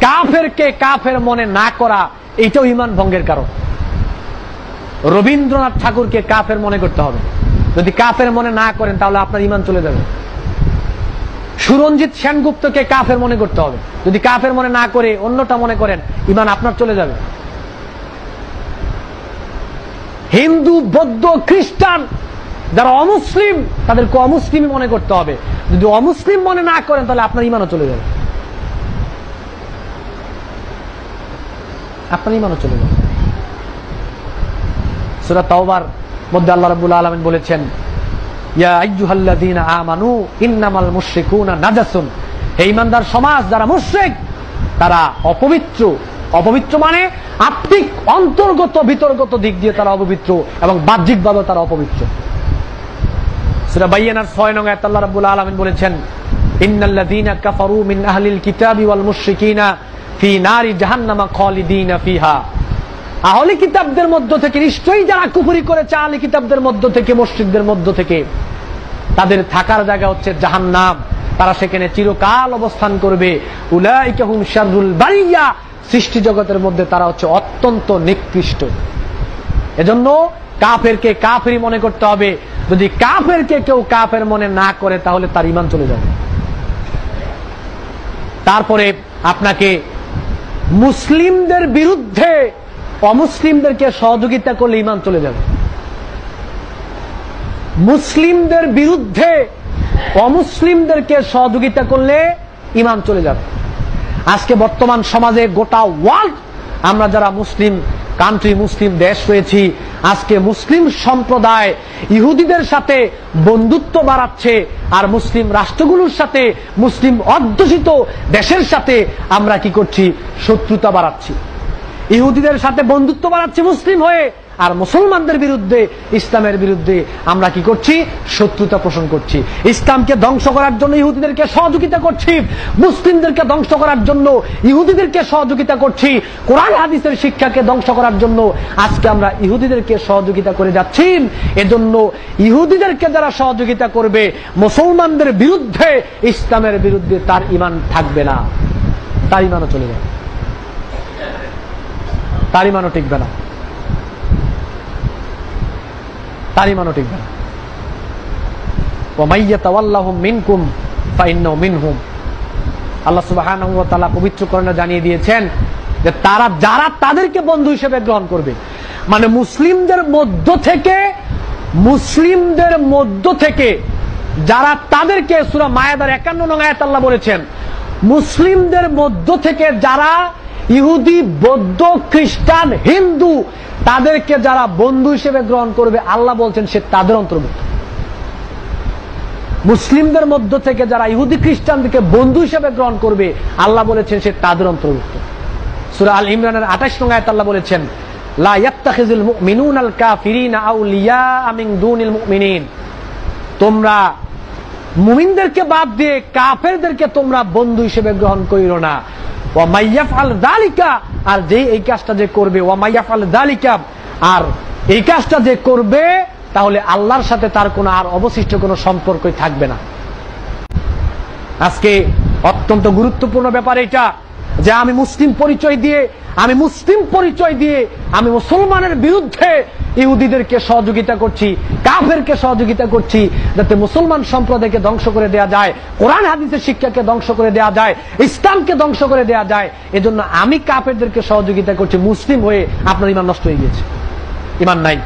কাফেরকে কাফের মনে না করা এইটাও ঈমান ভঙ্গের কারণ। রবীন্দ্রনাথ ঠাকুরকে কাফের মনে করতে হবে। যদি কাফের মনে না করেন তাহলে আপনার ঈমান চলে যাবে। সুরঞ্জিত সেনগুপ্তকে কাফের মনে করতে হবে। যদি কাফের মনে না করে অন্যটা মনে করেন, ঈমান আপনার চলে যাবে। হিন্দু, বৌদ্ধ, খ্রিস্টান যারা অমুসলিম তাদেরকে অমুসলিম মনে করতে হবে। যদি অমুসলিম মনে না করেন তাহলে আপনার ঈমানও চলে যাবে। আপনার ঈমানও চলে যাবে। সূরা তাওবার মধ্যে আল্লাহ রাব্বুল আলামিন বলেছেন, ইয়া আইয়ুহাল্লাযীনা আমানু ইন্নামাল মুশরিকুনা নাজাসুন। হে ঈমানদার সমাজ, যারা মুশরিক তারা অপবিত্র। অপবিত্র মানে আত্মিক, অন্তর্গত, ভিতরগত দিক দিয়ে তারা অপবিত্র এবং বাহ্যিকভাবে তারা অপবিত্র। সূরা বাইয়ানার 6 নং আয়াতে আল্লাহ রাব্বুল আলামিন বলেছেন, ইন্নাল্লাযীনা কাফারু মিন আহলিল কিতাবি ওয়াল মুশরিকিনা ফি নারি জাহান্নামা খালিদিনা ফিহা। আহলে কিতাবদের মধ্য থেকে নিশ্চয়ই যারা কুফরি করেছে, আহলে কিতাবদের মধ্য থেকে, মুশরিকদের মধ্য থেকে, তাদের থাকার জায়গা হচ্ছে জাহান্নাম। তারা সেখানে চিরকাল অবস্থান করবে। উলাইকা হুম শাররুল বারিয়া। সৃষ্টি জগতের মধ্যে তারা হচ্ছে অত্যন্ত নিকৃষ্ট। এজন্য কাফেরকে কাফেরই মনে করতে হবে। যদি কাফেরকে কেউ কাফের মনে না করে তাহলে তার ঈমান চলে যাবে। তারপরে আপনাকে মুসলিমদের বিরুদ্ধে অমুসলিমদেরকে সহযোগিতা করলে ঈমান চলে যাবে। মুসলিমদের বিরুদ্ধে অমুসলিমদেরকে সহযোগিতা করলে ঈমান চলে যাবে। আজকে বর্তমান সমাজে গোটা ওয়ার্ল্ড আমরা যারা মুসলিম কান্ট্রি, মুসলিম দেশ রয়েছি, আজকে মুসলিম সম্প্রদায় ইহুদিদের সাথে বন্ধুত্ব বাড়াচ্ছে, আর মুসলিম রাষ্ট্রগুলোর সাথে, মুসলিম অধ্যুষিত দেশের সাথে আমরা কি করছি? শত্রুতা বাড়াচ্ছি। ইহুদিদের সাথে বন্ধুত্ব বাড়াচ্ছি মুসলিম হয়ে, আর মুসলমানদের বিরুদ্ধে, ইসলামের বিরুদ্ধে আমরা কি করছি? শত্রুতা পোষণ করছি। ইসলামকে ধ্বংস করার জন্য ইহুদিদেরকে সহযোগিতা করছি, মুসলিমদেরকে ধ্বংস করার জন্য ইহুদিদেরকে সহযোগিতা করছি, কোরআন হাদিসের শিক্ষাকে ধ্বংস করার জন্য আজকে আমরা ইহুদিদেরকে সহযোগিতা করে যাচ্ছি। এজন্য ইহুদিদেরকে যারা সহযোগিতা করবে মুসলমানদের বিরুদ্ধে, ইসলামের বিরুদ্ধে, তার ঈমান থাকবে না, তার ঈমানও চলে যাবে, তার ঈমানও টিকবে না, তার ঈমানও টিকবে না। ওয়া মাইয়াতাওয়াল্লাহুম মিনকুম ফাইন্নাহু মিনহুম। আল্লাহ সুবহানাহু ওয়া তাআলা পবিত্র কোরআনে জানিয়ে দিয়েছেন যে তারা যারা তাদেরকে বন্ধু হিসেবে গ্রহণ করবে, মানে মুসলিমদের মধ্য থেকে যারা তাদেরকে, সূরা মায়েদার 51 নং আয়াত আল্লাহ বলেছেন, মুসলিমদের মধ্য থেকে যারা ইহুদি, বৌদ্ধ, খ্রিস্টান, হিন্দু তাদেরকে যারা বন্ধু হিসেবে গ্রহণ করবে, আল্লাহ বলছেন সে তাদের অন্তর্ভুক্ত। মুসলিমদের মধ্য থেকে যারা ইহুদি, খ্রিস্টানদেরকে বন্ধু হিসেবে গ্রহণ করবে, আল্লাহ বলেছেন সে তাদের অন্তর্ভুক্ত। সূরা আল ইমরানের 28 নং আয়াতে আল্লাহ বলেছেন, লা ইয়াত্তাখিযুল মুমিনুনাল কাফিরিনা আউলিয়া মিন দুনিল মুমিনিন। তোমরা মুমিনদেরকে বাদ দিয়ে কাফেরদেরকে তোমরা বন্ধু হিসেবে গ্রহণ করিও না। ওয়া মাইয়াফআল যালিকা, আর যে এই কাজটা যে করবে, ওয়া মাইয়াফআল যালিকা, আর এই কাজটা যে করবে, তাহলে আল্লাহর সাথে তার কোনো আর অবশিষ্ট কোনো সম্পর্কই থাকবে না। আজকে অত্যন্ত গুরুত্বপূর্ণ ব্যাপার এটা যে আমি মুসলিম পরিচয় দিয়ে আমি মুসলমানের বিরুদ্ধে ইহুদিদেরকে সহযোগিতা করছি, কাফেরকে সহযোগিতা করছি, যাতে মুসলমান সম্প্রদায়কে ধ্বংস করে দেয়া যায়, কোরআন হাদিসের শিক্ষাকে ধ্বংস করে দেয়া যায়, ইসলামকে ধ্বংস করে দেয়া যায়। এজন্য আমি কাফেরদেরকে সহযোগিতা করছি মুসলিম হয়ে, আপনার ঈমান নষ্ট হয়ে গেছে, ঈমান নাই।